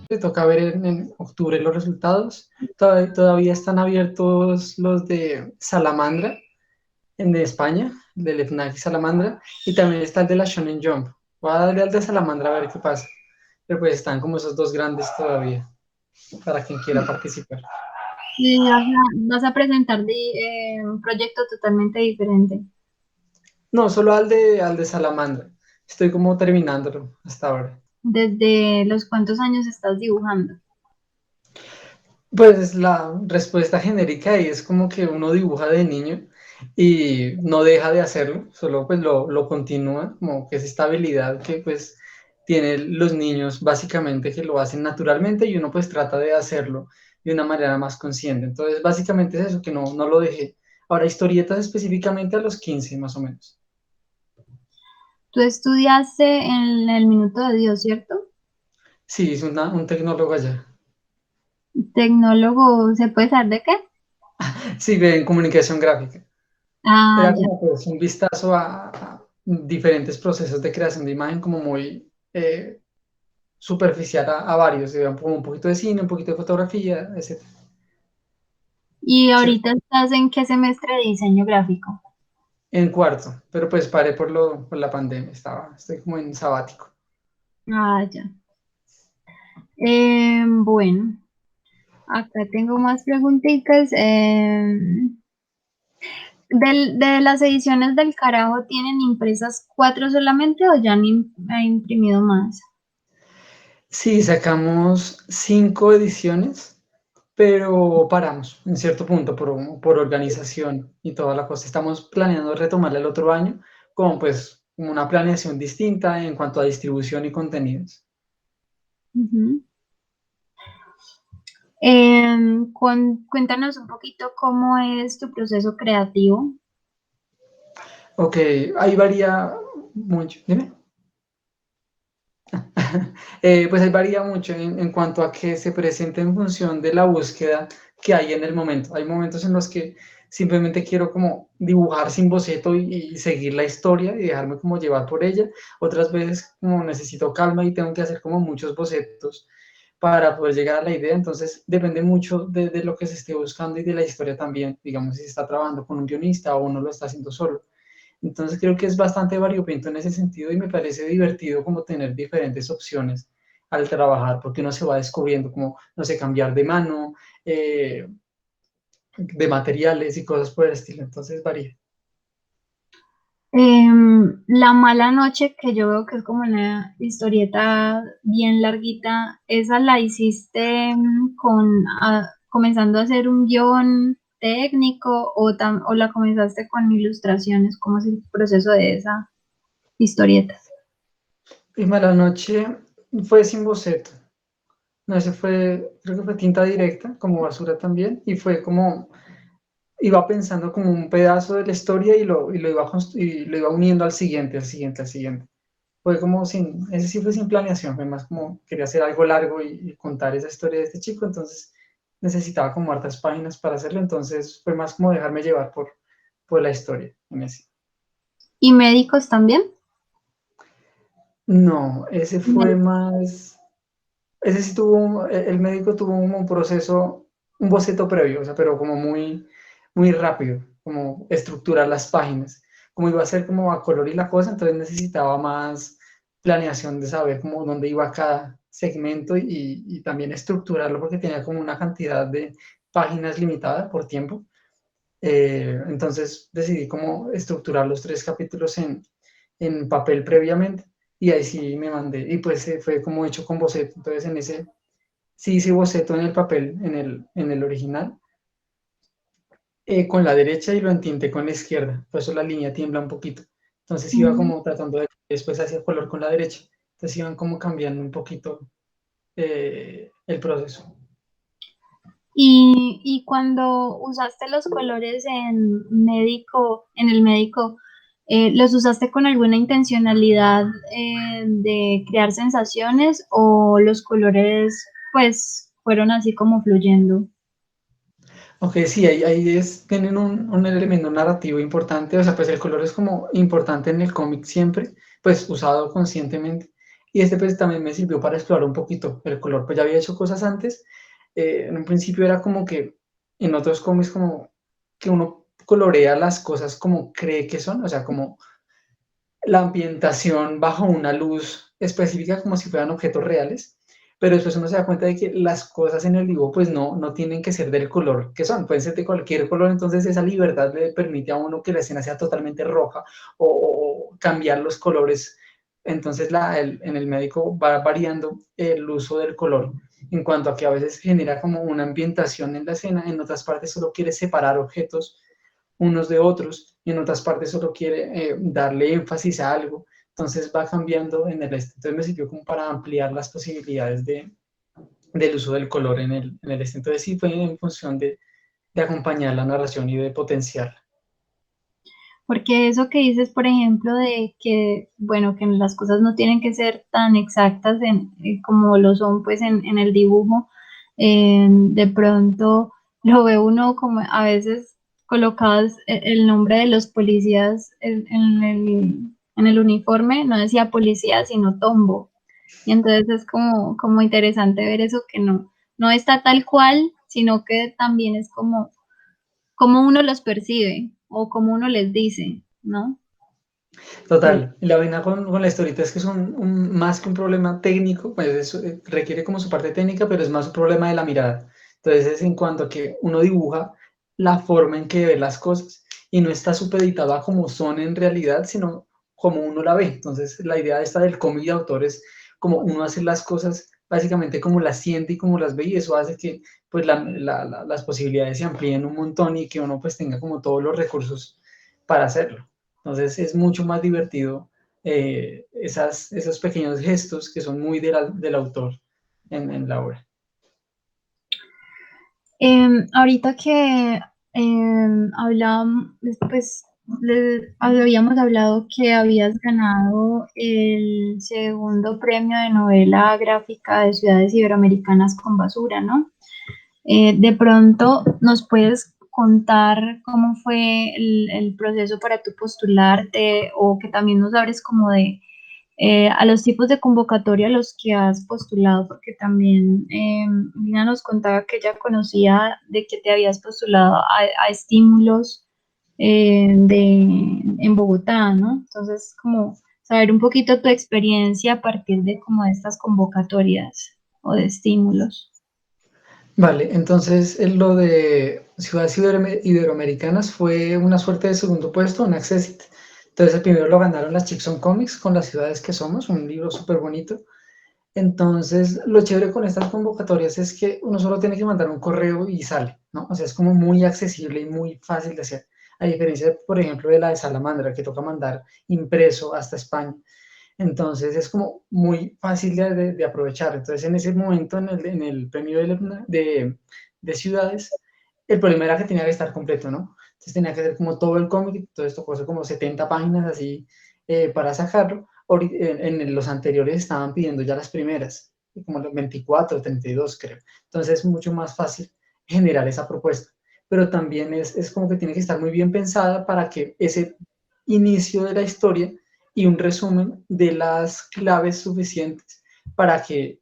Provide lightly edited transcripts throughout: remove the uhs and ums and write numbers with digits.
Le toca ver en octubre los resultados. Todavía están abiertos los de Salamandra, en de España, del FNAC y Salamandra, y también está el de la Shonen Jump. Voy a darle al de Salamandra a ver qué pasa. Pero pues están como esos dos grandes todavía, para quien quiera participar. Y vas a presentar un proyecto totalmente diferente. No, solo al de Salamandra. Estoy como terminándolo hasta ahora. ¿Desde los cuántos años estás dibujando? Pues la respuesta genérica ahí es como que uno dibuja de niño y no deja de hacerlo, solo pues lo continúa, como que es esta habilidad que pues tienen los niños básicamente que lo hacen naturalmente y uno pues trata de hacerlo de una manera más consciente. Entonces básicamente es eso, que no lo dejé. Ahora, historietas específicamente a los 15 más o menos. Tú estudiaste en el Minuto de Dios, ¿cierto? Sí, es un tecnólogo allá. Tecnólogo, ¿se puede saber de qué? Sí, en comunicación gráfica. Ah, Era ya. como pues un vistazo a diferentes procesos de creación de imagen como muy superficial a varios, digamos, como un poquito de cine, un poquito de fotografía, etc. ¿Y Sí, ahorita estás en qué semestre de diseño gráfico? en cuarto, pero pues paré por la pandemia, estoy como en sabático. Ah, ya. Bueno, acá tengo más preguntitas. ¿De las ediciones del carajo tienen impresas cuatro solamente o ya han imprimido más? Sí, sacamos 5 ediciones, pero paramos en cierto punto por organización y toda la cosa. Estamos planeando retomarla el otro año con pues una planeación distinta en cuanto a distribución y contenidos. Ujú. Cuéntanos un poquito cómo es tu proceso creativo. Ok, ahí varía mucho. Dime. Pues ahí varía mucho en cuanto a que se presenta en función de la búsqueda que hay en el momento. Hay momentos en los que simplemente quiero como dibujar sin boceto y seguir la historia y dejarme como llevar por ella. Otras veces como necesito calma y tengo que hacer como muchos bocetos para poder llegar a la idea. Entonces depende mucho de lo que se esté buscando y de la historia también. Digamos, si se está trabajando con un guionista o uno lo está haciendo solo. Entonces creo que es bastante variopinto en ese sentido y me parece divertido como tener diferentes opciones al trabajar, porque uno se va descubriendo como, no sé, cambiar de mano, de materiales y cosas por el estilo. Entonces varía. La mala noche, que yo veo que es como una historieta bien larguita, ¿esa la hiciste comenzando a hacer un guión técnico o la comenzaste con ilustraciones? ¿Cómo es el proceso de esa historieta? Y Mala Noche fue sin boceto. No, ese fue, creo que fue tinta directa, como basura también, y fue como, iba pensando como un pedazo de la historia y lo iba uniendo al siguiente, al siguiente, al siguiente. Fue como sin, ese sí fue sin planeación, fue más como quería hacer algo largo y contar esa historia de este chico, entonces necesitaba como hartas páginas para hacerlo, entonces fue más como dejarme llevar por la historia en ese. ¿Y médicos también? No, ese fue más, ese sí tuvo, el médico tuvo un proceso, un boceto previo, o sea, pero como muy rápido, como estructurar las páginas. Como iba a ser como a color y la cosa, entonces necesitaba más planeación de saber cómo dónde iba cada segmento y también estructurarlo porque tenía como una cantidad de páginas limitada por tiempo. Entonces decidí cómo estructurar los 3 capítulos en papel previamente y ahí sí me mandé y pues fue como hecho con boceto. Entonces en ese sí hice boceto en el papel, en el original, con la derecha y lo entinté con la izquierda. Por eso la línea tiembla un poquito. Entonces iba Mm. como tratando de después hacer color con la derecha. Entonces iban como cambiando un poquito el proceso. Y cuando usaste los colores en el médico, ¿los usaste con alguna intencionalidad de crear sensaciones o los colores pues fueron así como fluyendo? Ok, sí, tienen un elemento narrativo importante, o sea, pues el color es como importante en el cómic siempre, pues usado conscientemente. y este pues también me sirvió para explorar un poquito el color, pues ya había hecho cosas antes, en un principio era como que en otros cómics como que uno colorea las cosas como cree que son, o sea, como la ambientación bajo una luz específica como si fueran objetos reales, pero después uno se da cuenta de que las cosas en el dibujo pues no tienen que ser del color que son, pueden ser de cualquier color, entonces esa libertad le permite a uno que la escena sea totalmente roja o cambiar los colores, entonces en el médico va variando el uso del color en cuanto a que a veces genera como una ambientación en la escena, en otras partes solo quiere separar objetos unos de otros y en otras partes solo quiere darle énfasis a algo. Entonces va cambiando en el este. Entonces me sirvió como para ampliar las posibilidades del uso del color en el este. Entonces sí fue en función de acompañar la narración y de potenciarla. Porque eso que dices, por ejemplo, de que, bueno, que las cosas no tienen que ser tan exactas como lo son pues en el dibujo, de pronto lo ve uno como a veces colocados el nombre de los policías en el uniforme, no decía policía, sino tombo. Y entonces es como interesante ver eso que no está tal cual, sino que también es como uno los percibe o como uno les dice, ¿no? Sí. Total, y la vaina con la historieta es que es más que un problema técnico, pues eso requiere como su parte técnica, pero es más un problema de la mirada. Entonces es en cuanto a que uno dibuja la forma en que ve las cosas y no está supeditada a como son en realidad, sino como uno la ve. Entonces la idea esta del cómic de autor es como uno hace las cosas básicamente como las siente y como las ve y eso hace que pues las posibilidades se amplíen un montón y que uno pues tenga como todos los recursos para hacerlo. Entonces es mucho más divertido esos pequeños gestos que son muy del autor en la obra. Ahorita que hablábamos, pues habíamos hablado que habías ganado el segundo premio de novela gráfica de Ciudades Iberoamericanas con Basura, ¿no? De pronto, ¿nos puedes contar cómo fue el proceso para tu postularte o que también nos hables como de a los tipos de convocatoria a los que has postulado? Porque también Lina nos contaba que ella conocía de que te habías postulado a estímulos en Bogotá, ¿no? Entonces, como saber un poquito tu experiencia a partir de como de estas convocatorias o de estímulos. Vale, entonces lo de Ciudades Iberoamericanas fue una suerte de segundo puesto, un Accessit. Entonces el primero lo ganaron las Chickson Comics con Las Ciudades que Somos, un libro súper bonito. Entonces, lo chévere con estas convocatorias es que uno solo tiene que mandar un correo y sale, ¿no? O sea, es como muy accesible y muy fácil de hacer. A diferencia, por ejemplo, de la de Salamandra, que toca mandar impreso hasta España. Entonces, es como muy fácil de aprovechar. Entonces, en ese momento, en el premio de ciudades, el problema era que tenía que estar completo, ¿no? Entonces, tenía que hacer como todo el cómic, entonces tocó hacer como 70 páginas así para sacarlo. En los anteriores estaban pidiendo ya las primeras, como los 24, 32 creo. Entonces es mucho más fácil generar esa propuesta. Pero también es como que tiene que estar muy bien pensada para que ese inicio de la historia y un resumen de las claves suficientes para que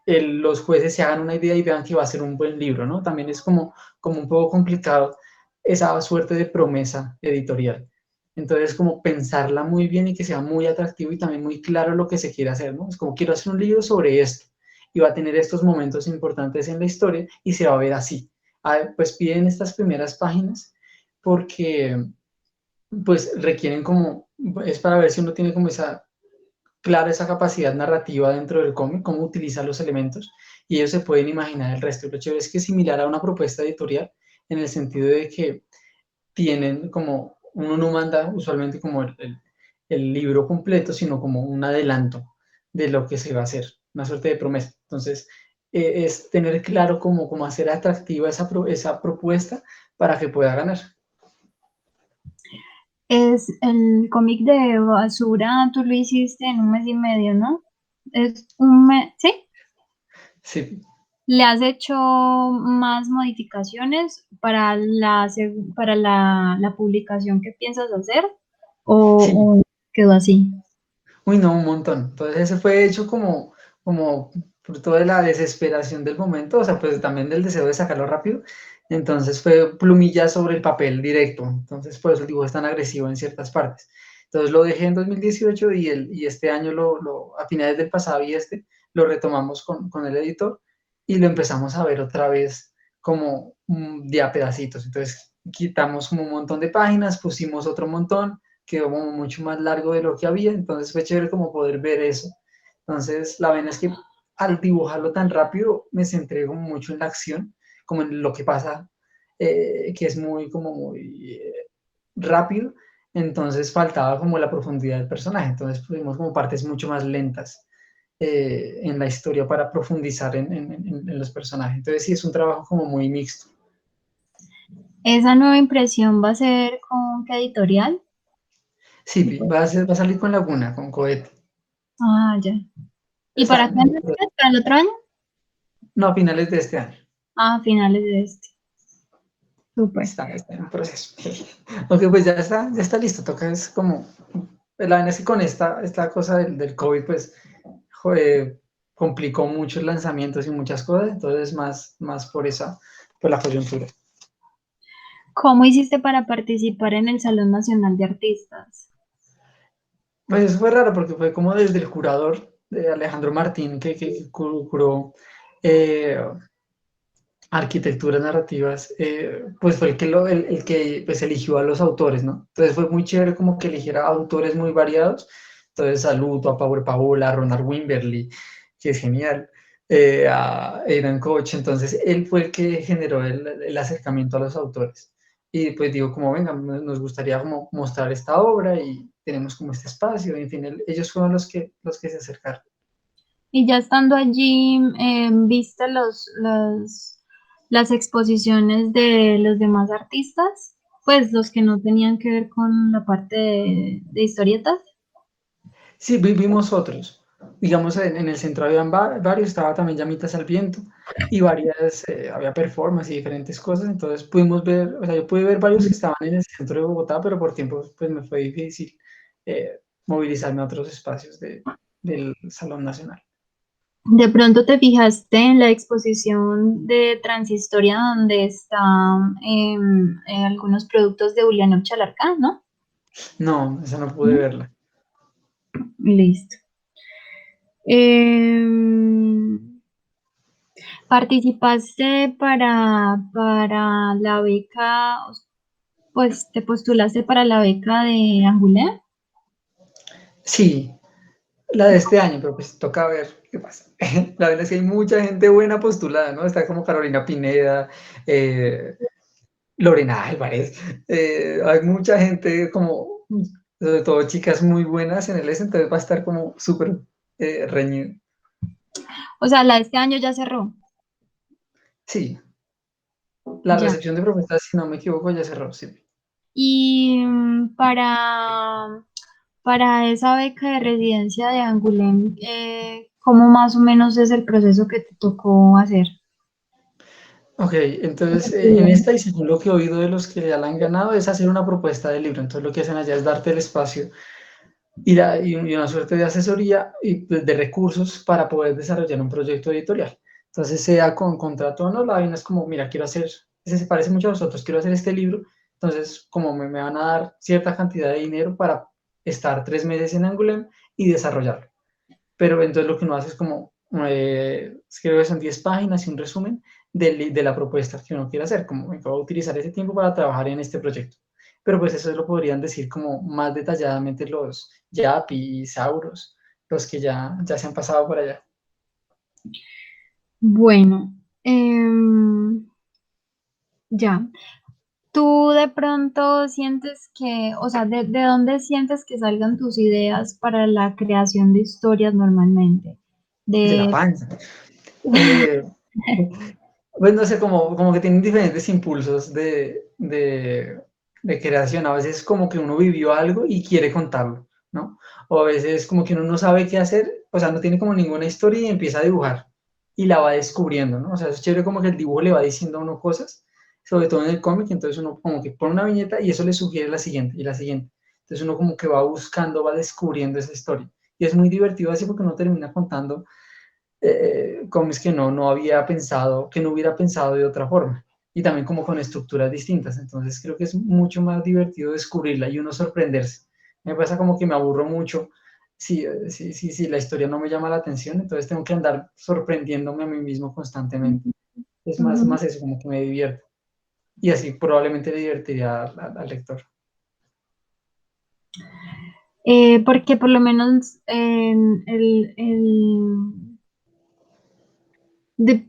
los jueces se hagan una idea y vean que va a ser un buen libro, ¿no? También es como un poco complicado esa suerte de promesa editorial. Entonces, como pensarla muy bien y que sea muy atractivo y también muy claro lo que se quiere hacer, ¿no? Es como quiero hacer un libro sobre esto y va a tener estos momentos importantes en la historia y se va a ver así. Pues piden estas primeras páginas porque pues requieren como, es para ver si uno tiene como esa clara esa capacidad narrativa dentro del cómic, cómo utiliza los elementos y ellos se pueden imaginar el resto. Lo chévere es que es similar a una propuesta editorial en el sentido de que tienen como, uno no manda usualmente como el libro completo, sino como un adelanto de lo que se va a hacer, una suerte de promesa. Entonces, es tener claro cómo hacer atractiva esa propuesta para que pueda ganar. Es el cómic de Basura, tú lo hiciste en un mes y medio, ¿no? Es un mes, ¿sí? Sí, ¿Le has hecho más modificaciones para la publicación que piensas hacer? sí, ¿O quedó así? Uy, no, un montón. Entonces ese fue hecho como fruto de la desesperación del momento, o sea, pues también del deseo de sacarlo rápido. Entonces fue plumilla sobre el papel directo. Entonces por eso el dibujo es tan agresivo en ciertas partes. Entonces lo dejé en 2018 y este año, a finales del pasado y lo retomamos con el editor y lo empezamos a ver otra vez como de a pedacitos. Entonces quitamos como un montón de páginas, pusimos otro montón, quedó como mucho más largo de lo que había, entonces fue chévere como poder ver eso. Entonces, la verdad es que al dibujarlo tan rápido me centré como mucho en la acción, como en lo que pasa, que es muy rápido, entonces faltaba como la profundidad del personaje, entonces pusimos como partes mucho más lentas en la historia para profundizar en los personajes. Entonces sí, es un trabajo como muy mixto. ¿Esa nueva impresión va a ser con qué editorial? Sí, va a salir con Laguna, con Cohete. Ah, ya. ¿Y Está, para cuándo es? ¿Para el otro año? no, a finales de este año. Ah, finales de este. Súper. Está en proceso. Aunque pues ya está listo, toca es como, la verdad es que con esta cosa del COVID, pues complicó muchos lanzamientos y muchas cosas, entonces más por la coyuntura. ¿Cómo hiciste para participar en el Salón Nacional de Artistas? Pues eso fue raro porque fue como desde el curador de Alejandro Martín que curó eh, arquitecturas narrativas, pues fue el que pues, eligió a los autores, ¿no? Entonces fue muy chévere como que eligiera autores muy variados. Entonces saludo a Power Paola, a Ronald Wimberly, que es genial, a Aidan Koch. Entonces él fue el que generó el acercamiento a los autores. Y pues digo, como venga, nos gustaría como mostrar esta obra y tenemos como este espacio. En fin, ellos fueron los que se acercaron. Y ya estando allí, ¿viste las exposiciones de los demás artistas? Pues los que no tenían que ver con la parte de historietas. Sí, vimos otros. Digamos, en el centro habían varios, estaba también Llamitas al Viento y había performance y diferentes cosas, entonces pudimos ver, o sea, yo pude ver varios que estaban en el centro de Bogotá, pero por tiempo pues me fue difícil movilizarme a otros espacios del Salón Nacional. De pronto te fijaste en la exposición de Transhistoria donde están algunos productos de Julián Chalarcá, ¿no? No, esa no pude ¿No? verla. Listo. Em, ¿Participaste para la beca, pues te postulaste para la beca de Angoulême? Sí, la de este año, pero pues toca ver qué pasa. La verdad es que hay mucha gente buena postulada, ¿no? Está como Carolina Pineda, eh, Lorena Álvarez, hay mucha gente como, sobre todo chicas muy buenas en el S, entonces va a estar como súper reñido. O sea, la de este año ya cerró. Sí, la Ya. recepción de propuestas, si no me equivoco, ya cerró, sí. Y para esa beca de residencia de Angoulême, ¿cómo más o menos es el proceso que te tocó hacer? Ok, entonces en esta, y según lo que he oído de los que ya la han ganado, es hacer una propuesta de libro. Entonces lo que hacen allá es darte el espacio y una suerte de asesoría y pues, de recursos para poder desarrollar un proyecto editorial. Entonces, sea con contrato o no, la vaina es como, mira, quiero hacer, ese se parece mucho a vosotros, quiero hacer este libro, entonces como me van a dar cierta cantidad de dinero para estar 3 meses en Angoulême y desarrollarlo. Pero entonces lo que uno hace es como, creo que son 10 páginas y un resumen de la propuesta que uno quiere hacer, como me puedo utilizar ese tiempo para trabajar en este proyecto. Pero pues eso lo podrían decir como más detalladamente los Yapi y Sauros, los que ya se han pasado por allá. Bueno, ya. ¿Tú de pronto sientes que, o sea, de dónde sientes que salgan tus ideas para la creación de historias normalmente? De la De, panza. Eh, pues no sé, como que tienen diferentes impulsos de creación. A veces como que uno vivió algo y quiere contarlo, ¿no? O a veces como que uno no sabe qué hacer, o sea, no tiene como ninguna historia y empieza a dibujar y la va descubriendo, ¿no? O sea, es chévere como que el dibujo le va diciendo a uno cosas, sobre todo en el cómic, entonces uno como que pone una viñeta y eso le sugiere la siguiente y la siguiente. Entonces uno como que va buscando, va descubriendo esa historia Y es muy divertido así porque uno termina contando cómics que no había pensado, que no hubiera pensado de otra forma. Y también como con estructuras distintas. Entonces creo que es mucho más divertido descubrirla y uno sorprenderse. Me pasa como que me aburro mucho si la historia no me llama la atención, entonces tengo que andar sorprendiéndome a mí mismo constantemente. Es más eso, como que me divierto. Y así probablemente le divertiría al lector. Porque por lo menos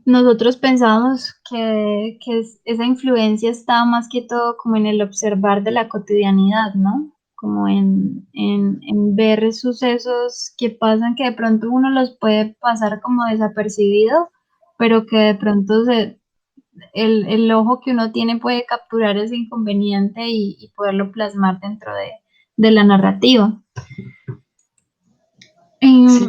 nosotros pensábamos que esa influencia está más que todo como en el observar de la cotidianidad, ¿no? Como en ver sucesos que pasan que de pronto uno los puede pasar como desapercibido, pero que de pronto el ojo que uno tiene puede capturar ese inconveniente y poderlo plasmar dentro de la narrativa. Sí,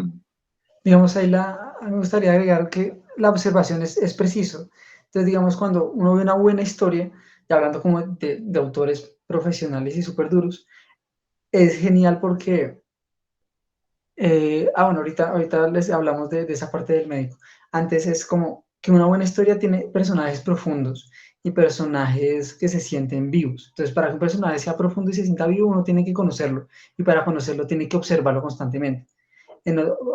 digamos ahí me gustaría agregar que la observación es preciso. Entonces, digamos, cuando uno ve una buena historia, y hablando como de autores profesionales y súper duros, es genial porque, bueno, ahorita les hablamos de esa parte del médico. Antes es como que una buena historia tiene personajes profundos y personajes que se sienten vivos. Entonces, para que un personaje sea profundo y se sienta vivo, uno tiene que conocerlo. Y para conocerlo, tiene que observarlo constantemente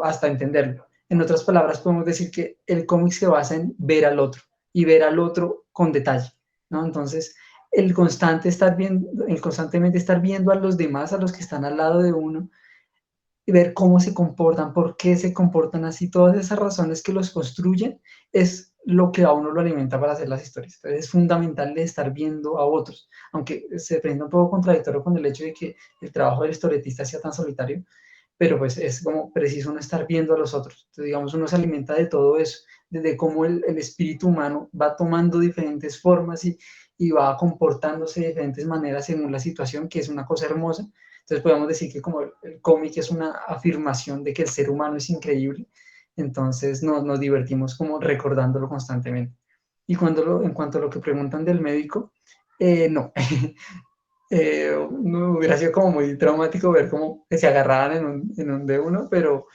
hasta entenderlo. En otras palabras, podemos decir que el cómic se basa en ver al otro y ver al otro con detalle, ¿no? Entonces, el constantemente estar viendo a los demás, a los que están al lado de uno, y ver cómo se comportan, por qué se comportan así, todas esas razones que los construyen, es lo que a uno lo alimenta para hacer las historias. Entonces, es fundamental de estar viendo a otros, aunque se prenda un poco contradictorio con el hecho de que el trabajo del historietista sea tan solitario, pero pues es como preciso uno estar viendo a los otros. Entonces, digamos, uno se alimenta de todo eso, desde cómo el espíritu humano va tomando diferentes formas y va comportándose de diferentes maneras según la situación, que es una cosa hermosa. Entonces podemos decir que como el cómic es una afirmación de que el ser humano es increíble, entonces nos divertimos como recordándolo constantemente. Y en cuanto a lo que preguntan del médico, no, no, hubiera sido como muy traumático ver cómo se agarraban en un de uno, pero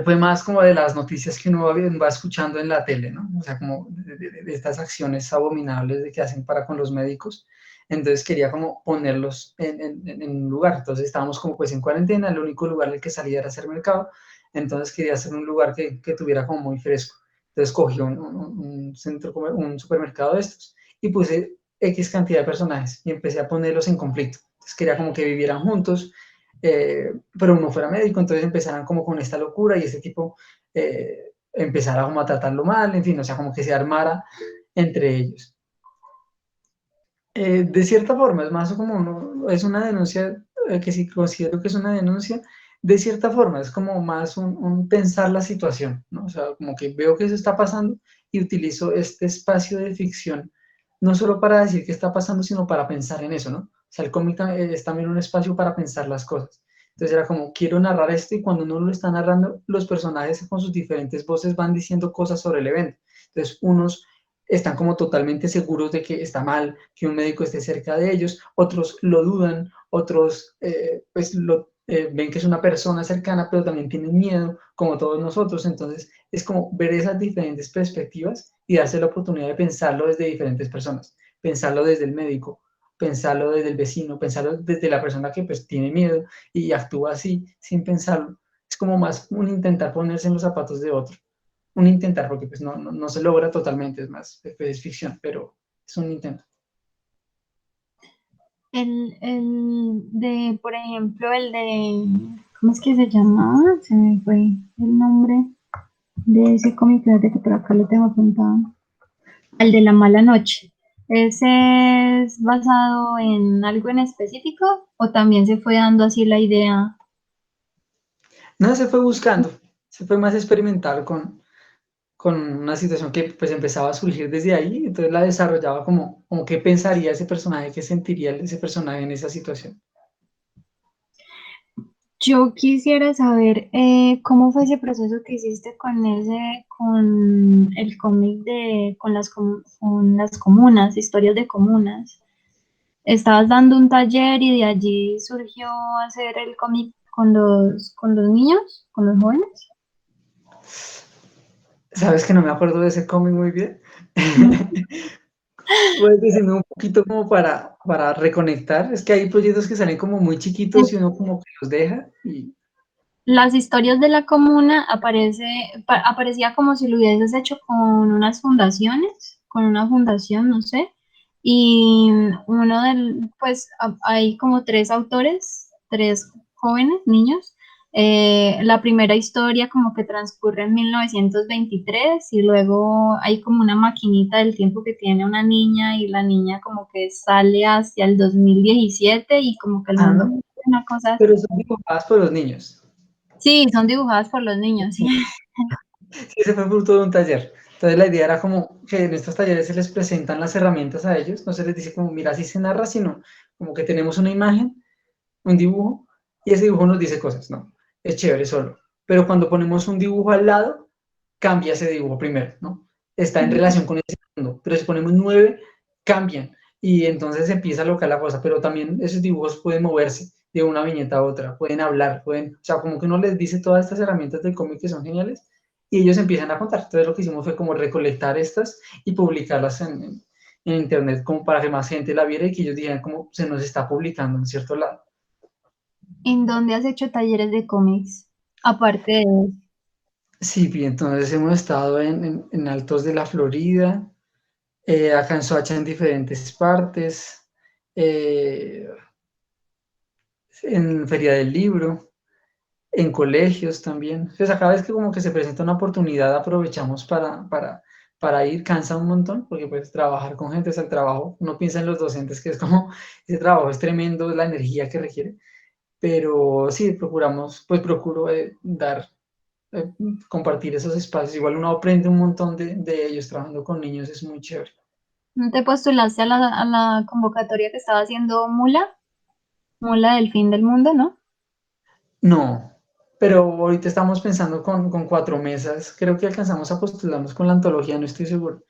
fue más como de las noticias que uno va escuchando en la tele, ¿no? O sea, como de estas acciones abominables de que hacen para con los médicos. Entonces quería como ponerlos en un lugar. Entonces estábamos como pues en cuarentena, el único lugar al que salía era hacer mercado. Entonces quería hacer un lugar que tuviera como muy fresco. Entonces cogí un supermercado de estos y puse X cantidad de personajes y empecé a ponerlos en conflicto. Entonces quería como que vivieran juntos, pero uno fuera médico, entonces empezaran como con esta locura y ese tipo empezara como a tratarlo mal, en fin, o sea, como que se armara entre ellos. De cierta forma, es más como es una denuncia, que sí considero que es una denuncia, de cierta forma, es como más un pensar la situación, ¿no? O sea, como que veo que eso está pasando y utilizo este espacio de ficción, no solo para decir qué está pasando, sino para pensar en eso, ¿no? O sea, el cómic es también un espacio para pensar las cosas. Entonces era como, quiero narrar esto y cuando uno lo está narrando, los personajes con sus diferentes voces van diciendo cosas sobre el evento. Entonces, unos están como totalmente seguros de que está mal que un médico esté cerca de ellos, otros lo dudan, otros pues ven que es una persona cercana, pero también tienen miedo, como todos nosotros. Entonces es como ver esas diferentes perspectivas y darse la oportunidad de pensarlo desde diferentes personas, pensarlo desde el médico, pensarlo desde el vecino, pensarlo desde la persona que pues tiene miedo y actúa así sin pensarlo. Es como más un intentar ponerse en los zapatos de otro, un intentar, porque pues no se logra totalmente, es más, es ficción, pero es un intento. Por ejemplo, ¿cómo es que se llamaba? Se me fue el nombre de ese cómic, fíjate que por acá lo tengo apuntado. El de La Mala Noche. ¿Ese es basado en algo en específico o también se fue dando así la idea? No, se fue buscando, se fue más experimental con una situación que pues empezaba a surgir desde ahí, entonces la desarrollaba como qué pensaría ese personaje, qué sentiría ese personaje en esa situación. Yo quisiera saber cómo fue ese proceso que hiciste con el cómic con las comunas, historias de comunas. Estabas dando un taller y de allí surgió hacer el cómic con los niños, con los jóvenes. ¿Sabes que no me acuerdo de ese cómic muy bien? Puedes decirme un poquito como para reconectar. Es que hay proyectos que salen como muy chiquitos y uno como que los deja y... Las historias de la comuna aparecía como si lo hubieses hecho con unas fundaciones, con una fundación, no sé. Y pues hay como tres autores, tres jóvenes, niños. La primera historia como que transcurre en 1923 y luego hay como una maquinita del tiempo que tiene una niña y la niña como que sale hacia el 2017 y como que el Ah, mundo, una cosa pero así. son dibujadas por los niños. Sí, son dibujadas por los niños, sí. Sí, ese fue fruto de un taller. Entonces la idea era como que en estos talleres se les presentan las herramientas a ellos, no se les dice como, mira, así se narra, sino como que tenemos una imagen, un dibujo, y ese dibujo nos dice cosas, ¿no? Es chévere solo. Pero cuando ponemos un dibujo al lado, cambia ese dibujo primero, ¿no? Está en relación con ese mundo, pero si ponemos 9, cambian, y entonces empieza a locar la cosa, pero también esos dibujos pueden moverse de una viñeta a otra, pueden hablar, pueden, o sea, como que uno les dice todas estas herramientas del cómic que son geniales, y ellos empiezan a contar. Entonces lo que hicimos fue como recolectar estas y publicarlas en internet como para que más gente la viera y que ellos dijeran como se nos está publicando en cierto lado. ¿En dónde has hecho talleres de cómics? Aparte de... Sí, y entonces hemos estado en Altos de la Florida, acá en Soacha en diferentes partes, eh, en Feria del Libro, en colegios también. Entonces, a cada vez que como que se presenta una oportunidad, aprovechamos para ir, cansa un montón, porque pues trabajar con gente es el trabajo. Uno piensa en los docentes, que es como, ese trabajo es tremendo, la energía que requiere, pero sí, procuramos, pues procuro eh, compartir esos espacios. Igual uno aprende un montón de ellos, trabajando con niños es muy chévere. ¿No te postulaste a la convocatoria que estaba haciendo Mula? Mula del fin del mundo, ¿no? No, pero ahorita estamos pensando con 4 mesas. Creo que alcanzamos a postularnos con la antología, no estoy seguro.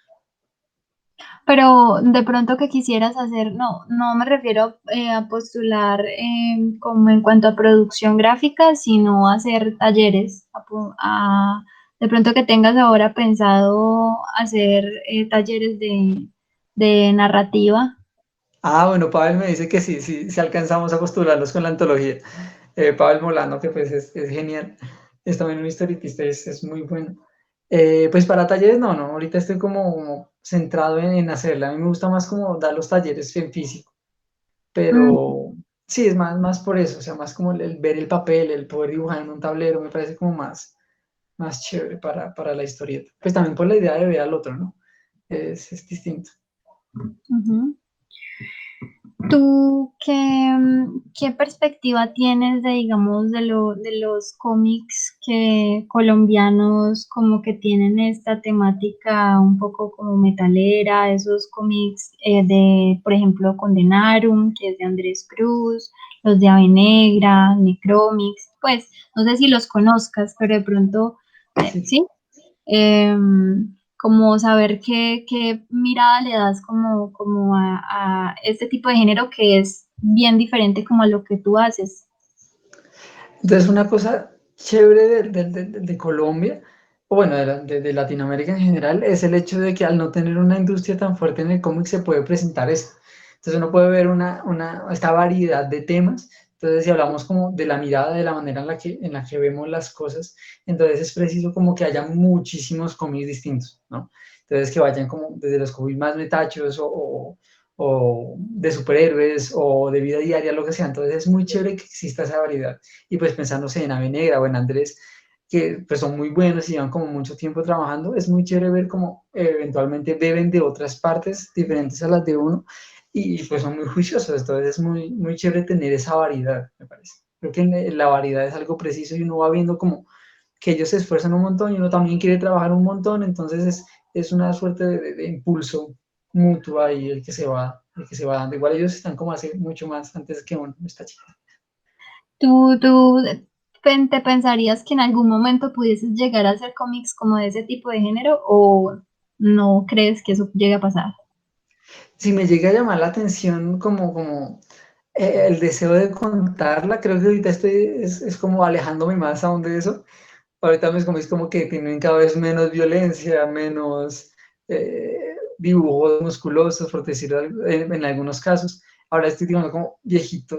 Pero de pronto que quisieras hacer, no, no me refiero a postular como en cuanto a producción gráfica, sino a hacer talleres, de pronto que tengas ahora pensado hacer talleres de narrativa. Ah, bueno, Pavel me dice que sí, sí, sí alcanzamos a postularnos con la antología. Pavel Molano, que pues es genial, es también un historietista, es muy bueno. Pues para talleres no, ahorita estoy como centrado en hacerla. A mí me gusta más como dar los talleres en físico, Mm, pero sí, es más por eso, o sea, más como el ver el papel, el poder dibujar en un tablero, me parece como más chévere para la historieta. Pues también por la idea de ver al otro, ¿no? Es distinto. ujú. ¿Tú qué perspectiva tienes de, digamos, de los cómics que colombianos como que tienen esta temática un poco como metalera, esos cómics por ejemplo, Condenarum, que es de Andrés Cruz, los de Ave Negra, Necromics, pues no sé si los conozcas, pero de pronto, Sí. sí, como saber qué mirada le das como a este tipo de género que es bien diferente como a lo que tú haces. Entonces, una cosa chévere de Colombia, o bueno, de Latinoamérica en general, es el hecho de que al no tener una industria tan fuerte en el cómic se puede presentar esto. Entonces uno puede ver esta variedad de temas. Entonces, si hablamos como de la mirada, de la manera en la que vemos las cosas, entonces es preciso como que haya muchísimos cómics distintos, ¿no? Entonces, que vayan como desde los cómics más metachos o de superhéroes o de vida diaria, lo que sea. Entonces, es muy chévere que exista esa variedad y pues pensándose en Ave Negra o en Andrés, que pues son muy buenos y llevan como mucho tiempo trabajando, es muy chévere ver cómo eventualmente beben de otras partes diferentes a las de uno y pues son muy juiciosos, entonces es muy chévere tener esa variedad, me parece. Creo que la variedad es algo preciso y uno va viendo como que ellos se esfuerzan un montón y uno también quiere trabajar un montón, entonces es una suerte de impulso mutuo ahí el que se va dando. Igual ellos están como hace mucho más antes que uno, está chido. ¿Tú te pensarías que en algún momento pudieses llegar a hacer cómics como de ese tipo de género o no crees que eso llegue a pasar? Si me llega a llamar la atención como el deseo de contarla, creo que ahorita es como alejándome más aún de eso. Ahorita es como que tienen cada vez menos violencia, menos dibujos musculosos, por decirlo en algunos casos. Ahora estoy digamos como viejito,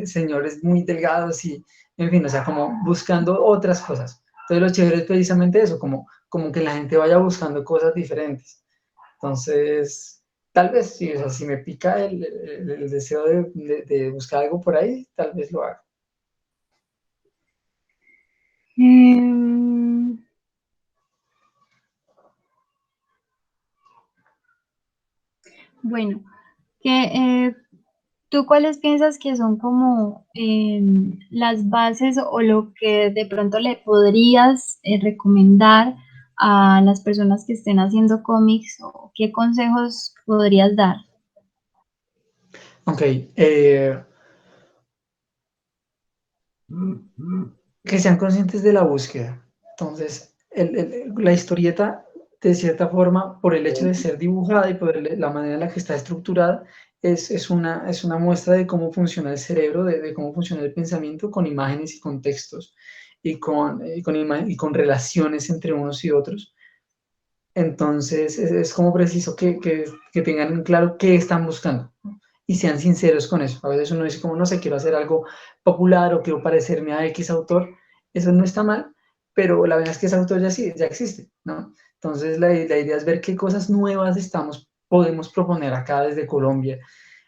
señores muy delgados y, en fin, o sea, como buscando otras cosas. Entonces lo chévere es precisamente eso, como que la gente vaya buscando cosas diferentes. Entonces, tal vez sí, o sea, si me pica el deseo de buscar algo por ahí, tal vez lo haga. Em, bueno, que, ¿tú cuáles piensas que son como las bases o lo que de pronto le podrías recomendar a las personas que estén haciendo cómics o qué consejos podrías dar? Ok, que sean conscientes de la búsqueda. Entonces, la historieta, de cierta forma, por el hecho de ser dibujada y por la manera en la que está estructurada, es una muestra de cómo funciona el cerebro, de cómo funciona el pensamiento con imágenes y con textos y con relaciones entre unos y otros. Entonces, es como preciso que tengan en claro qué están buscando, ¿no? Y sean sinceros con eso. A veces uno dice como, no sé, quiero hacer algo popular o quiero parecerme a X autor. Eso no está mal, pero la verdad es que ese autor ya, sí, ya existe, ¿no? Entonces, la idea es ver qué cosas nuevas podemos proponer acá desde Colombia,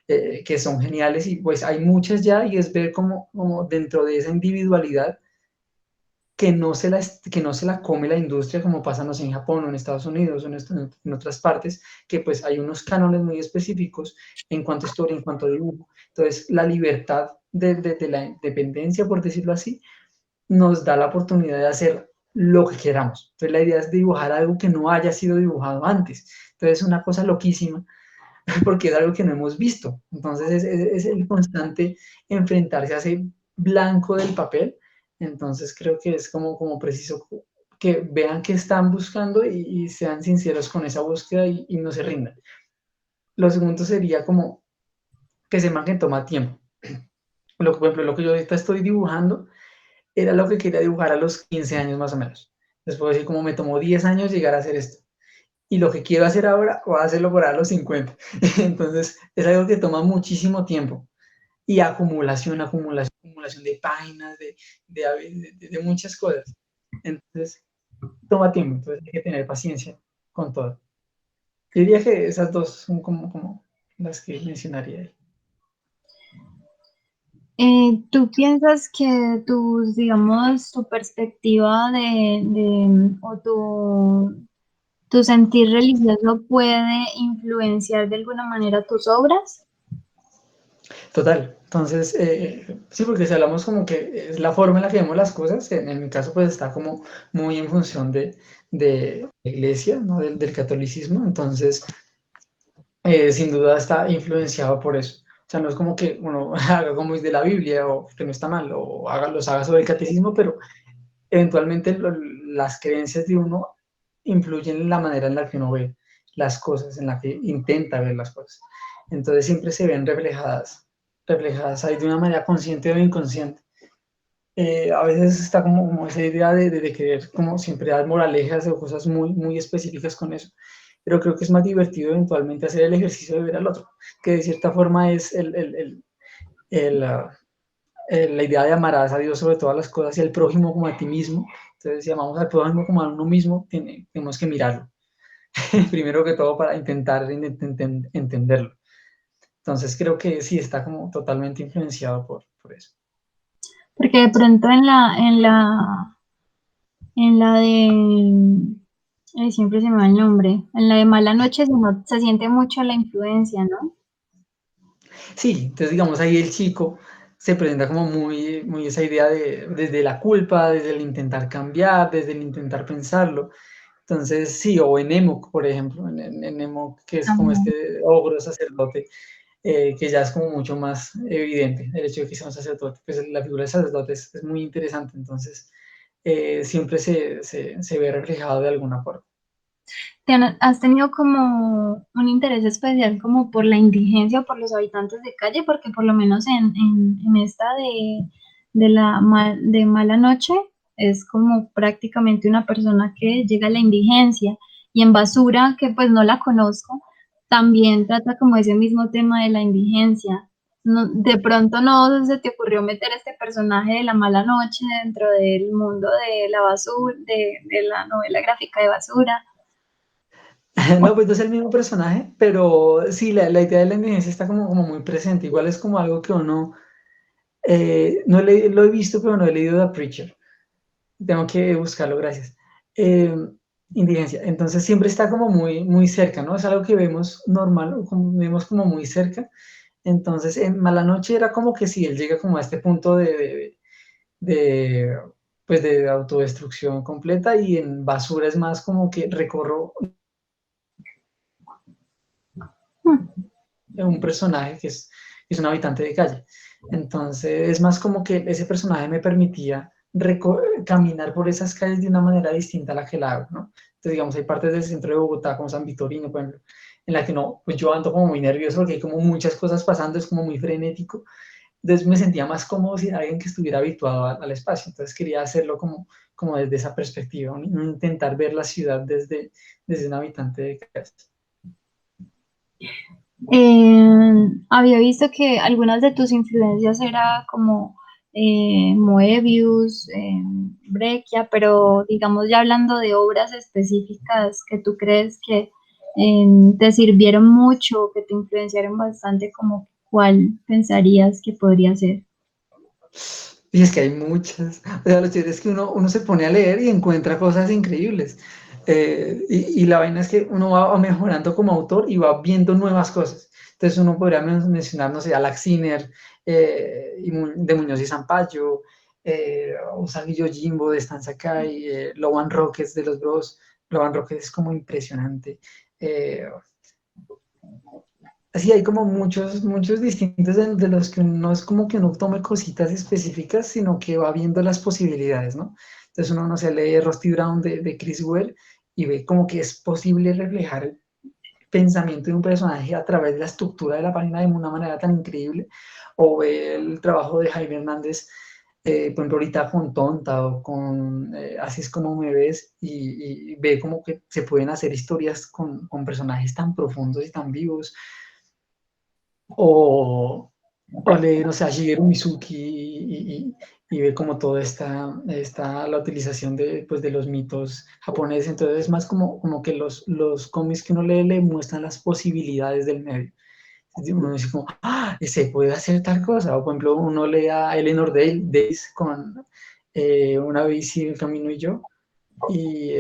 que son geniales y pues hay muchas ya y es ver cómo dentro de esa individualidad que no se la come la industria como pasa, no sé, en Japón o en Estados Unidos o en otras partes, que pues hay unos cánones muy específicos en cuanto a historia, en cuanto a dibujo. Entonces, la libertad de la independencia, por decirlo así, nos da la oportunidad de hacer lo que queramos. Entonces, la idea es dibujar algo que no haya sido dibujado antes. Entonces, es una cosa loquísima porque es algo que no hemos visto. Entonces es el constante enfrentarse a ese blanco del papel. Entonces creo que es como preciso que vean qué están buscando y sean sinceros con esa búsqueda y no se rindan. Lo segundo sería como que sepan que toma tiempo. Por ejemplo, lo que yo ahorita estoy dibujando era lo que quería dibujar a los 15 años más o menos. Después decir como me tomó 10 años llegar a hacer esto. Y lo que quiero hacer ahora, voy a hacerlo por a los 50. Entonces, es algo que toma muchísimo tiempo. Y acumulación de páginas, de muchas cosas. Entonces, toma tiempo, entonces hay que tener paciencia con todo. Yo diría que esas dos son como las que mencionaría ahí. ¿Tú piensas que tus, digamos, tu perspectiva o tu sentir religioso puede influenciar de alguna manera tus obras? Total. Entonces, sí, porque si hablamos como que es la forma en la que vemos las cosas, en mi caso pues está como muy en función de la iglesia, ¿no? Del catolicismo. Entonces, sin duda está influenciado por eso. O sea, no es como que uno haga como es de la Biblia o que no está mal, o los haga sobre el catecismo, pero eventualmente las creencias de uno influyen en la manera en la que uno ve las cosas, en la que intenta ver las cosas. Entonces siempre se ven reflejadas ahí de una manera consciente o inconsciente. A veces está como esa idea de querer como siempre dar moralejas o cosas muy específicas con eso, pero creo que es más divertido eventualmente hacer el ejercicio de ver al otro, que de cierta forma es la idea de amarás a Dios sobre todas las cosas y al prójimo como a ti mismo. Entonces, si amamos al prójimo como a uno mismo, tenemos que mirarlo, primero que todo para intentar entenderlo. Entonces, creo que sí está como totalmente influenciado por eso. Porque de pronto en la de, siempre se me va el nombre, en la de Mala Noche se siente mucho la influencia, ¿no? Sí, entonces digamos ahí el chico se presenta como muy esa idea desde la culpa, desde el intentar cambiar, desde el intentar pensarlo. Entonces sí, o en Enoch, por ejemplo, en Enoch, que es como También. este ogro sacerdote, que ya es como mucho más evidente el hecho de que sea un sacerdote, pues la figura del sacerdote es muy interesante, entonces siempre se ve reflejado de alguna forma. ¿Has tenido como un interés especial como por la indigencia o por los habitantes de calle? Porque por lo menos en esta de Mala Noche es como prácticamente una persona que llega a la indigencia, y en Basura, que pues no la conozco, también trata como ese mismo tema de la indigencia. De pronto no se te ocurrió meter este personaje de la Mala Noche dentro del mundo de la basura, de la novela gráfica de Basura. No, pues no es el mismo personaje, pero sí, la idea de la indigencia está como muy presente. Igual es como algo que uno, no lo he visto, pero no he leído The Preacher. Tengo que buscarlo, gracias. Eh, Indigencia. Entonces siempre está como muy cerca, ¿no? Es algo que vemos normal, vemos como muy cerca. Entonces en Mala Noche era como que si él llega como a este punto de, pues de autodestrucción completa, y en Basura es más como que recorro un personaje que es un habitante de calle. Entonces es más como que ese personaje me permitía caminar por esas calles de una manera distinta a la que la hago, ¿no? Entonces, digamos, hay partes del centro de Bogotá, como San Vitorino, por ejemplo, en la que no, pues yo ando como muy nervioso porque hay como muchas cosas pasando, es como muy frenético. Entonces me sentía más cómodo si era alguien que estuviera habituado al espacio. Entonces quería hacerlo como desde esa perspectiva, ¿no? Intentar ver la ciudad desde un habitante de calle. Había visto que algunas de tus influencias era como Moebius, Breccia, pero digamos ya hablando de obras específicas que tú crees que te sirvieron mucho, que te influenciaron bastante, como cuál pensarías que podría ser. Y es que hay muchas. O sea, lo chévere es que uno se pone a leer y encuentra cosas increíbles. Y la vaina es que uno va mejorando como autor y va viendo nuevas cosas. Entonces uno podría mencionar, no sé, a Laxiner, de Muñoz y Zampayo, Usagi Yojimbo de Stan Sakai, Loban Rockets de los Bros. Loban Rockets es como impresionante. Eh, Sí, hay como muchos distintos de los que no es como que uno tome cositas específicas, sino que va viendo las posibilidades, ¿no? Entonces uno no se lee Rusty Brown de Chris Ware y ve como que es posible reflejar el pensamiento de un personaje a través de la estructura de la página de una manera tan increíble, o ve el trabajo de Jaime Hernández, por ejemplo, ahorita con Tonta o con Así es como me ves, y ve como que se pueden hacer historias con personajes tan profundos y tan vivos, o leer, no sé, a Shigeru Mizuki y ver como toda la utilización pues, de los mitos japoneses. Entonces es más como que los cómics que uno lee le muestran las posibilidades del medio. Uno dice como, se puede hacer tal cosa. O por ejemplo, uno lee a Eleanor Days con Una bici, el camino y yo. Y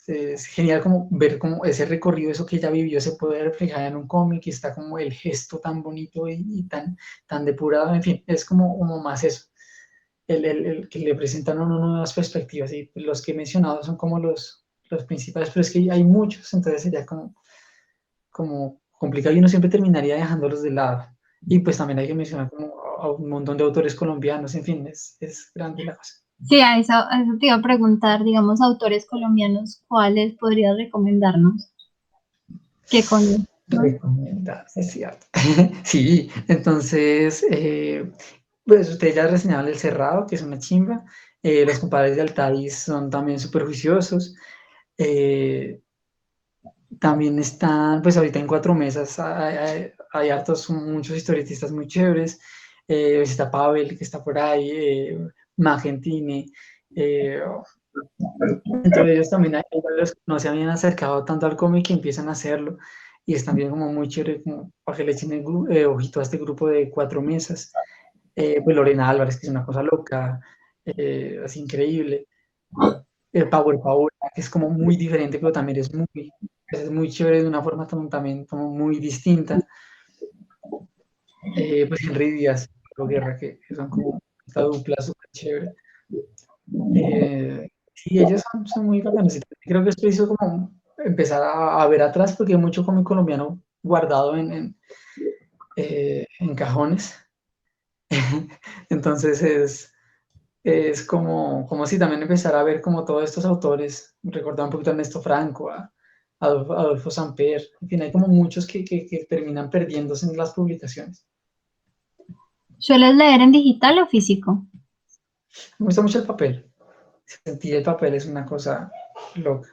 es genial como ver como ese recorrido, eso que ella vivió, se puede reflejar en un cómic, y está como el gesto tan bonito y tan depurado. En fin, es como más eso, el que le presentan a uno nuevas perspectivas. Y los que he mencionado son como los principales, pero es que hay muchos, entonces sería como complicado y uno siempre terminaría dejándolos de lado. Y pues también hay que mencionar como a un montón de autores colombianos, en fin, es grande la cosa. Sí, a eso te iba a preguntar, digamos, autores colombianos, ¿cuáles podrías recomendarnos? ¿Qué con, no? Recomendar, es cierto. Sí, entonces, pues ustedes ya reseñaban El Cerrado, que es una chimba. Los compadres de Altaís son también súper juiciosos. Eh, También están, pues ahorita en Cuatro Mesas hay hartos, muchos historietistas muy chéveres. Está Pavel, que está por ahí, Magentini. eh, Entre ellos también hay varios que no se habían acercado tanto al cómic y empiezan a hacerlo. Y es también como muy chévere, como para que le echen ojito a este grupo de Cuatro Mesas. Pues Lorena Álvarez, que es una cosa loca, así increíble. Power Power, que es como muy diferente, pero también es muy chévere de una forma también como muy distinta. Pues Henry Díaz, Guerra, que son como esta dupla súper chévere. Sí, ellos son muy bacanos. Y creo que es preciso como empezar a ver atrás, porque hay mucho cómic colombiano guardado en cajones. Entonces es como si también empezar a ver como todos estos autores, recordar un poquito a Ernesto Franco, Adolfo Samper, en fin, hay como muchos que terminan perdiéndose en las publicaciones. ¿Sueles leer en digital o físico? Me gusta mucho el papel. Sentir el papel es una cosa loca.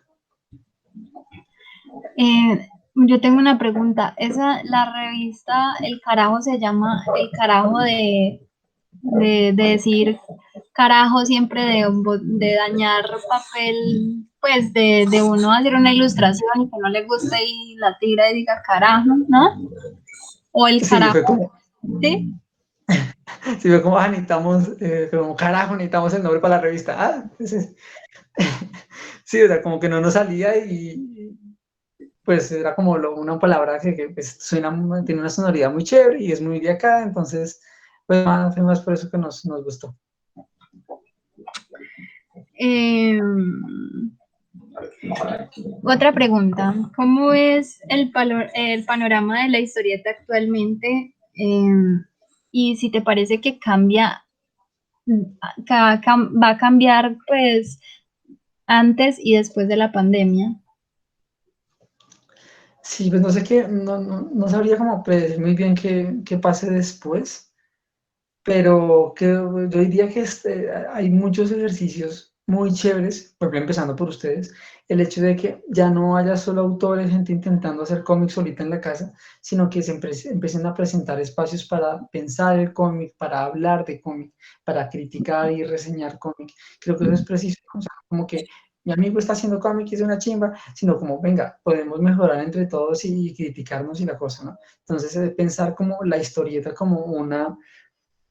Yo tengo una pregunta. La revista El Carajo se llama El Carajo de decir carajo siempre de dañar papel, pues de uno hacer una ilustración y que no le guste y la tira y diga carajo, ¿no? O el Sí, carajo, fue como, ¿sí? sí, fue como, necesitamos, como carajo, necesitamos el nombre para la revista. Sí, o sea, como que no nos salía y pues era como una palabra que pues, tiene una sonoridad muy chévere y es muy de acá, entonces pues fue más por eso que nos gustó. Eh, Otra pregunta, ¿cómo es el panorama de la historieta actualmente? Y si te parece que va a cambiar pues antes y después de la pandemia. Sí, pues no sé qué, no sabría cómo predecir muy bien qué pase después, pero que yo diría que hay muchos ejercicios muy chéveres, por ejemplo, empezando por ustedes, el hecho de que ya no haya solo autores, gente intentando hacer cómics solita en la casa, sino que se empiecen a presentar espacios para pensar el cómic, para hablar de cómic, para criticar y reseñar cómic. Creo que eso es preciso, o sea, como que mi amigo está haciendo cómic y es una chimba, sino como, venga, podemos mejorar entre todos y criticarnos y la cosa, ¿no? Entonces, pensar como la historieta como una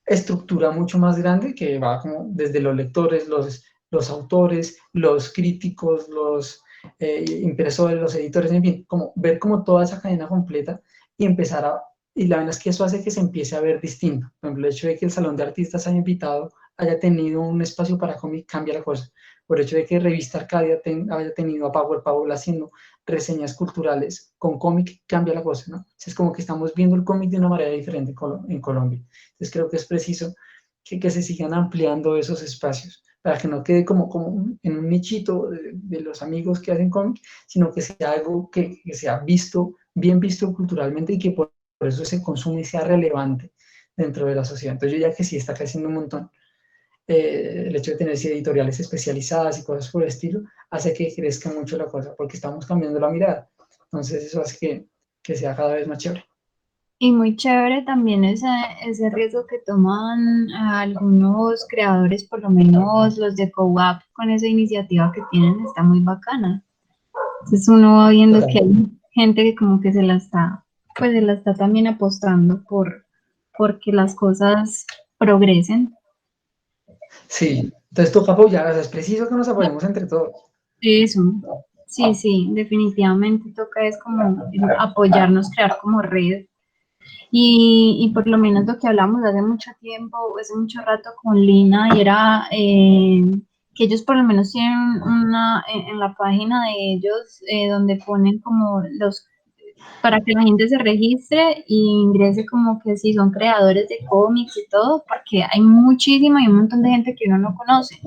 estructura mucho más grande que va como desde los lectores, los autores, los críticos, los impresores, los editores, en fin, como ver como toda esa cadena completa y empezar a... Y la verdad es que eso hace que se empiece a ver distinto. Por ejemplo, el hecho de que el Salón de Artistas haya invitado, haya tenido un espacio para cómic, cambia la cosa. Por el hecho de que Revista Arcadia haya tenido a Power Paul haciendo reseñas culturales con cómic, cambia la cosa, ¿no? Es como que estamos viendo el cómic de una manera diferente en Colombia. Entonces creo que es preciso que se sigan ampliando esos espacios para que no quede como en un nichito de los amigos que hacen cómic, sino que sea algo que sea visto, bien visto culturalmente y que por eso se consume y sea relevante dentro de la sociedad. Entonces yo ya que sí está creciendo un montón, el hecho de tener editoriales especializadas y cosas por el estilo, hace que crezca mucho la cosa, porque estamos cambiando la mirada. Entonces eso hace que sea cada vez más chévere. Y muy chévere también ese riesgo que toman algunos creadores, por lo menos los de CoWAP, con esa iniciativa que tienen, está muy bacana. Entonces uno va viendo que Total. hay gente que como que pues se la está también apostando porque las cosas progresen. Sí, entonces toca apoyar, o sea, es preciso que nos apoyemos entre todos. Eso, sí, sí, definitivamente toca es como apoyarnos, crear como red. Y por lo menos lo que hablamos hace mucho tiempo, hace mucho rato con Lina, y era que ellos por lo menos tienen en la página de ellos donde ponen como para que la gente se registre y ingrese como que si son creadores de cómics y todo, porque hay muchísima y un montón de gente que uno no conoce,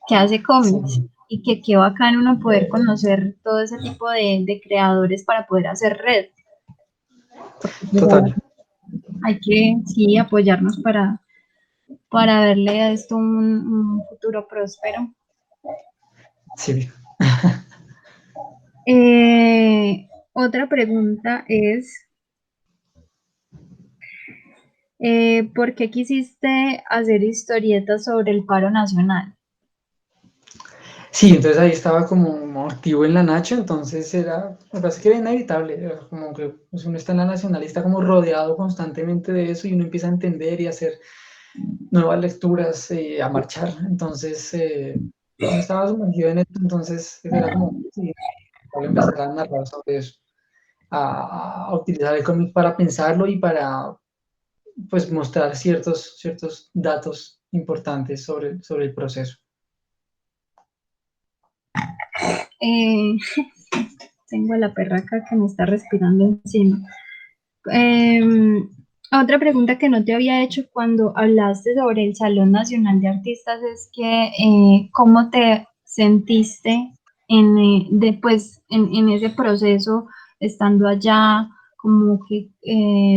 que hace cómics. Sí, Y que qué bacán uno poder conocer todo ese tipo de creadores para poder hacer red. total. Hay que sí apoyarnos para darle a esto un futuro próspero. Sí. Otra pregunta es, ¿por qué quisiste hacer historietas sobre el paro nacional? Sí, entonces ahí estaba como activo en la Nacho, entonces me parece que era inevitable, era como que pues, uno está en la Nacional y está como rodeado constantemente de eso y uno empieza a entender y a hacer nuevas lecturas, a marchar, entonces uno estaba sumergido en eso, entonces era como, sí, empezar a narrar sobre eso, a utilizar el cómic para pensarlo y para pues mostrar ciertos datos importantes sobre el proceso. Eh, Tengo a la perraca que me está respirando encima. Otra pregunta que no te había hecho cuando hablaste sobre el Salón Nacional de Artistas es que ¿cómo te sentiste después en ese proceso, estando allá, como que,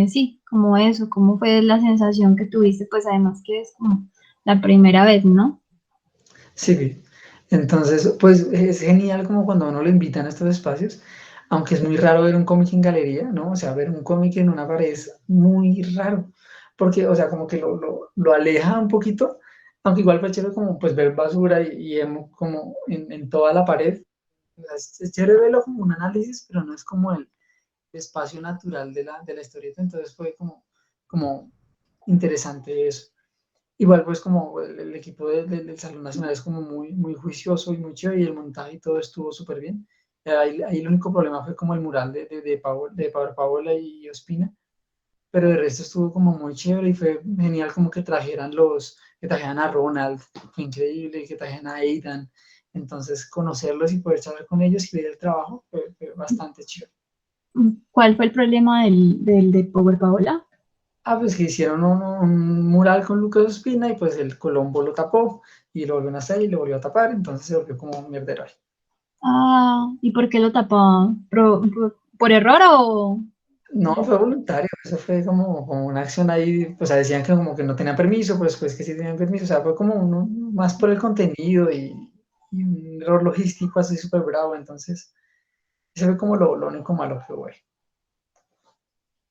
sí, como eso, cómo fue la sensación que tuviste, pues además que es como la primera vez, ¿no? Sí, entonces, pues es genial como cuando a uno lo invitan a estos espacios, aunque es muy raro ver un cómic en galería, ¿no? O sea, ver un cómic en una pared es muy raro, porque, o sea, como que lo aleja un poquito, aunque igual fue chévere como pues ver basura y emo como en toda la pared. O sea, es chévere verlo como un análisis, pero no es como el espacio natural de la historieta, entonces fue como interesante eso. Igual pues como el equipo del Salón Nacional es como muy juicioso y muy chévere y el montaje y todo estuvo súper bien. Ahí el único problema fue como el mural de Power Paola y Ospina, pero de resto estuvo como muy chévere y fue genial como que trajeran a Ronald, fue increíble, que trajeran a Aidan, entonces conocerlos y poder charlar con ellos y ver el trabajo fue bastante chévere. ¿Cuál fue el problema de Power Paola? Ah, pues que hicieron un mural con Lucas Ospina y pues el Colombo lo tapó y lo volvió a hacer y lo volvió a tapar, entonces se volvió como un mierdero ahí. Ah, ¿y por qué lo tapó? ¿Por error o...? No, fue voluntario, eso fue como una acción ahí, o sea, decían que como que no tenían permiso, pero después que sí tenían permiso, o sea, fue como uno más por el contenido y un error logístico así súper bravo, entonces, ese fue como lo único malo que hubo ahí.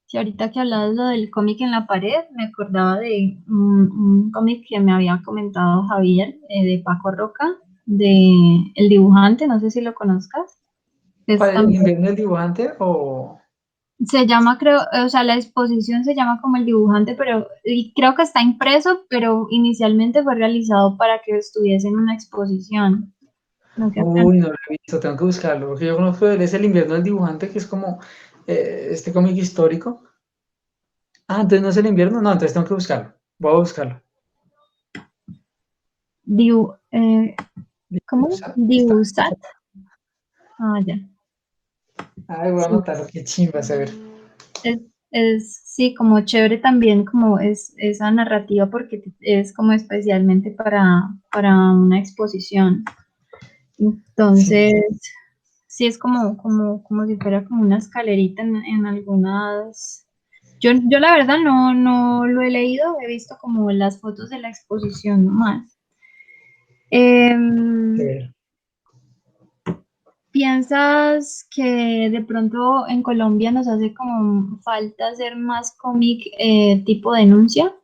Sí, ahorita que hablabas lo del cómic en la pared, me acordaba de un cómic que me había comentado Javier, de Paco Roca, de El Dibujante, no sé si lo conozcas. Es ¿Cuál es el también, invierno del dibujante o...? se llama, creo, o sea, la exposición se llama como El Dibujante, pero y creo que está impreso, pero inicialmente fue realizado para que estuviese en una exposición. No sé, Uy, no lo he visto, tengo que buscarlo, porque yo conozco, es el invierno del dibujante, que es como este cómic histórico. Ah, entonces no es el invierno, no, entonces tengo que buscarlo. Voy a buscarlo. Dibu- eh, ¿cómo? Está. Dibusat. Ah, ya. Ay, voy a Sí. anotarlo, qué chimba, a ver. Es, sí, como chévere también como es esa narrativa porque es como especialmente para una exposición. Sí, Entonces, sí es como si fuera como una escalerita en algunas. Yo la verdad no lo he leído, he visto como las fotos de la exposición nomás. a Em, ver. ¿Piensas que de pronto en Colombia nos hace como falta hacer más cómic tipo denuncia?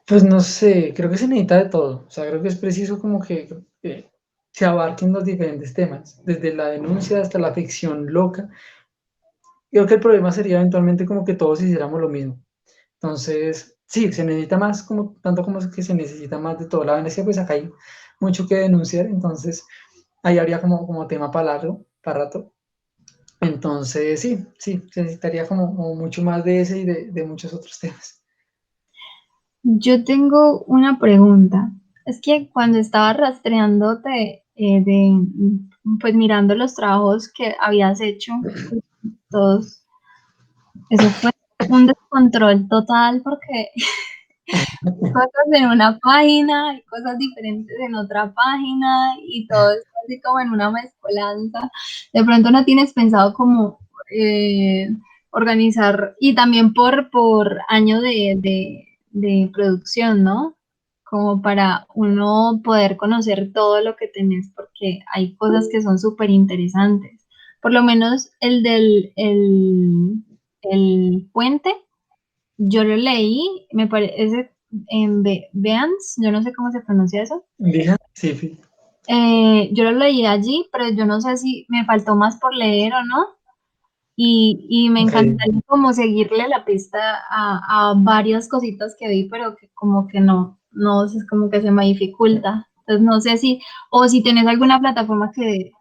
Pues no sé, creo que se necesita de todo. O sea, creo que es preciso como que se abarquen los diferentes temas, desde la denuncia hasta la ficción loca. Creo que el problema sería eventualmente como que todos hiciéramos lo mismo. Entonces, sí, se necesita más, como, tanto como que se necesita más de todo. La Venecia, pues acá hay mucho que denunciar, entonces ahí habría como tema para largo, para rato. Entonces, sí, se necesitaría como mucho más de ese y de muchos otros temas. Yo tengo una pregunta. Es que cuando estaba rastreándote, pues mirando los trabajos que habías hecho, pues, todos, eso fue un descontrol total porque cosas en una página y cosas diferentes en otra página y todo es así como en una mezcolanza. De pronto no tienes pensado como organizar y también por año de producción, ¿no? Como para uno poder conocer todo lo que tenés porque hay cosas que son súper interesantes. Por lo menos el puente. Yo lo leí, me parece en Beans, yo no sé cómo se pronuncia eso. Dijan, sí, sí. Yo lo leí allí, pero yo no sé si me faltó más por leer o no. Y me Ok. encantaría como seguirle la pista a varias cositas que vi, pero que como que no, es como que se me dificulta. Entonces no sé si, o si tenés alguna plataforma que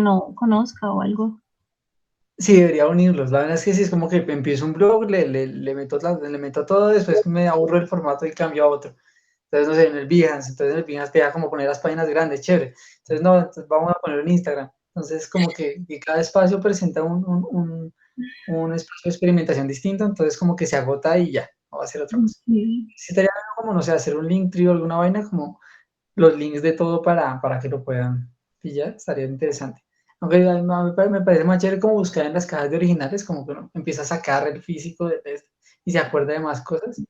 no conozca o algo. Sí, debería unirlos. La verdad es que sí, es como que empiezo un blog, le meto todo, después me aburro el formato y cambio a otro. Entonces, no sé, en el Behance, entonces en el Behance te da como poner las páginas grandes, chévere. Entonces, no, entonces vamos a ponerlo en Instagram. Entonces, como que cada espacio presenta un espacio de experimentación distinto, entonces como que se agota y ya, no va a ser otra cosa. Sí. Sí, estaría bueno como, no sé, hacer un Linktree o alguna vaina como los links de todo para que lo puedan pillar, estaría interesante. Aunque a mí me parece más chévere como buscar en las cajas de originales, como que uno empieza a sacar el físico y se acuerda de más cosas.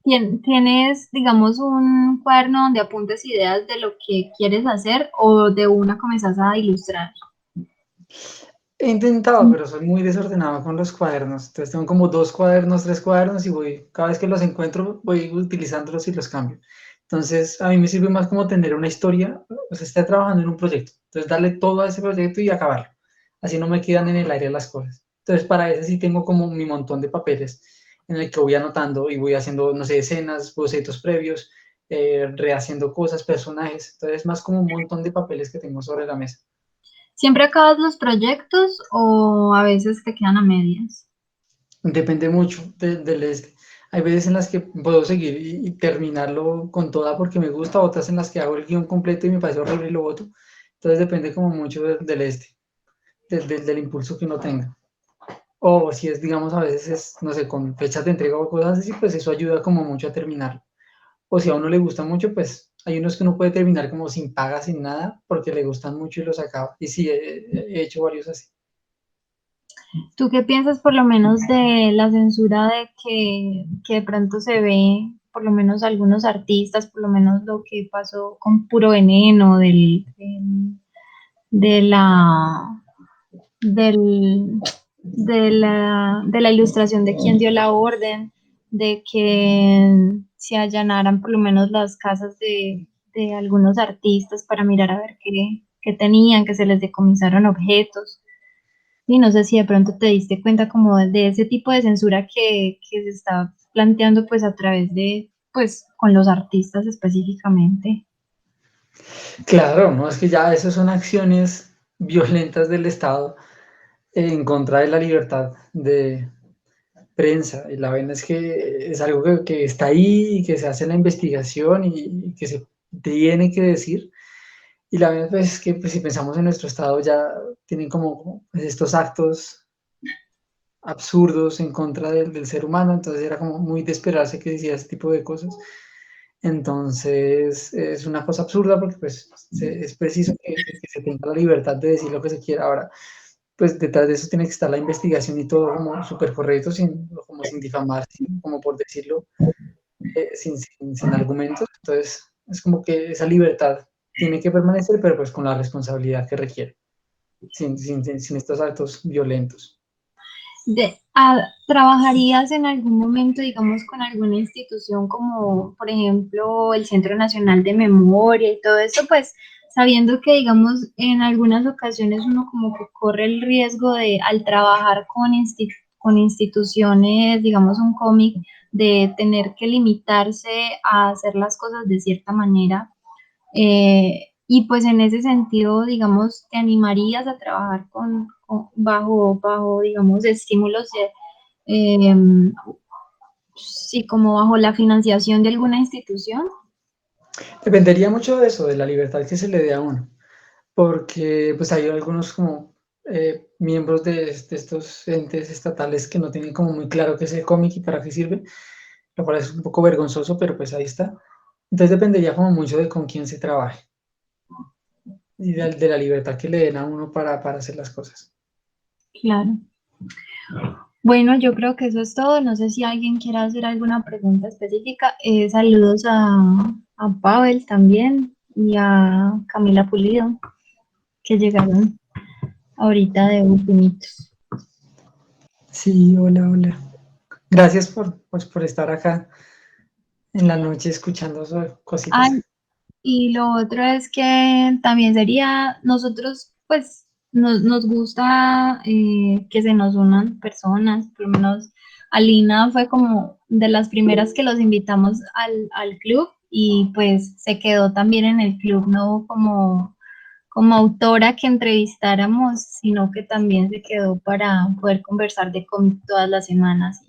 ¿Tienes, digamos, un cuaderno donde apuntes ideas de lo que quieres hacer o de una comenzás a ilustrar? He intentado, pero soy muy desordenado con los cuadernos. Entonces tengo como 2 cuadernos, 3 cuadernos y voy, cada vez que los encuentro, voy utilizándolos y los cambio. Entonces, a mí me sirve más como tener una historia, o sea, estar trabajando en un proyecto. Entonces, darle todo a ese proyecto y acabarlo. Así no me quedan en el aire las cosas. Entonces, para eso sí tengo como mi montón de papeles en el que voy anotando y voy haciendo, no sé, escenas, bocetos previos, rehaciendo cosas, personajes. Entonces, más como un montón de papeles que tengo sobre la mesa. ¿Siempre acabas los proyectos o a veces te quedan a medias? Depende mucho del este. Hay veces en las que puedo seguir y terminarlo con toda porque me gusta, otras en las que hago el guión completo y me parece horrible y lo boto. Entonces depende como mucho del este, del impulso que uno tenga. O si es, digamos, a veces es, no sé, con fechas de entrega o cosas así, pues eso ayuda como mucho a terminar. O si a uno le gusta mucho, pues hay unos que uno puede terminar como sin paga, sin nada, porque le gustan mucho y los acaba. Y sí, he hecho varios así. ¿Tú qué piensas por lo menos de la censura que de pronto se ve, por lo menos algunos artistas, por lo menos lo que pasó con Puro Veneno, de la, del, de la ilustración de quién dio la orden, de que se allanaran por lo menos las casas de algunos artistas para mirar a ver qué tenían, que se les decomisaron objetos? Y no sé si de pronto te diste cuenta como de ese tipo de censura que se está planteando pues a través de, pues con los artistas específicamente. Claro, no es que ya esas son acciones violentas del Estado en contra de la libertad de prensa. Y la vaina es que es algo que está ahí, que se hace la investigación y que se tiene que decir. Y la verdad pues, es que pues, si pensamos en nuestro estado ya tienen como pues, estos actos absurdos en contra del ser humano, entonces era como muy de esperarse que hiciera ese tipo de cosas. Entonces es una cosa absurda porque pues es preciso que se tenga la libertad de decir lo que se quiera. Ahora, pues detrás de eso tiene que estar la investigación y todo como súper correcto, como sin difamar, como por decirlo, sin argumentos. Entonces, es como que esa libertad tiene que permanecer, pero pues con la responsabilidad que requiere, sin estos actos violentos. ¿Trabajarías en algún momento, digamos, con alguna institución como, por ejemplo, el Centro Nacional de Memoria y todo eso? Pues sabiendo que, digamos, en algunas ocasiones uno como que corre el riesgo de, al trabajar con instituciones, digamos, un cómic, de tener que limitarse a hacer las cosas de cierta manera. Y pues en ese sentido, digamos, ¿te animarías a trabajar bajo, digamos, estímulos em, sí, como bajo la financiación de alguna institución? Dependería mucho de eso, de la libertad que se le dé a uno, porque pues hay algunos como miembros de estos entes estatales que no tienen como muy claro qué es el cómic y para qué sirve, lo cual es un poco vergonzoso, pero pues ahí está. Entonces dependería como mucho de con quién se trabaje y de la libertad que le den a uno para hacer las cosas. Claro. Bueno, yo creo que eso es todo. No sé si alguien quiere hacer alguna pregunta específica. Saludos a Pavel también y a Camila Pulido, que llegaron ahorita de ultimitos. Sí, hola, hola. Gracias por estar acá en la noche escuchando Ah, cositas. y lo otro es que también sería, nosotros pues nos gusta que se nos unan personas, por lo menos Alina fue como de las primeras que los invitamos al club y pues se quedó también en el club, no como autora que entrevistáramos, sino que también se quedó para poder conversar de cómic todas las semanas.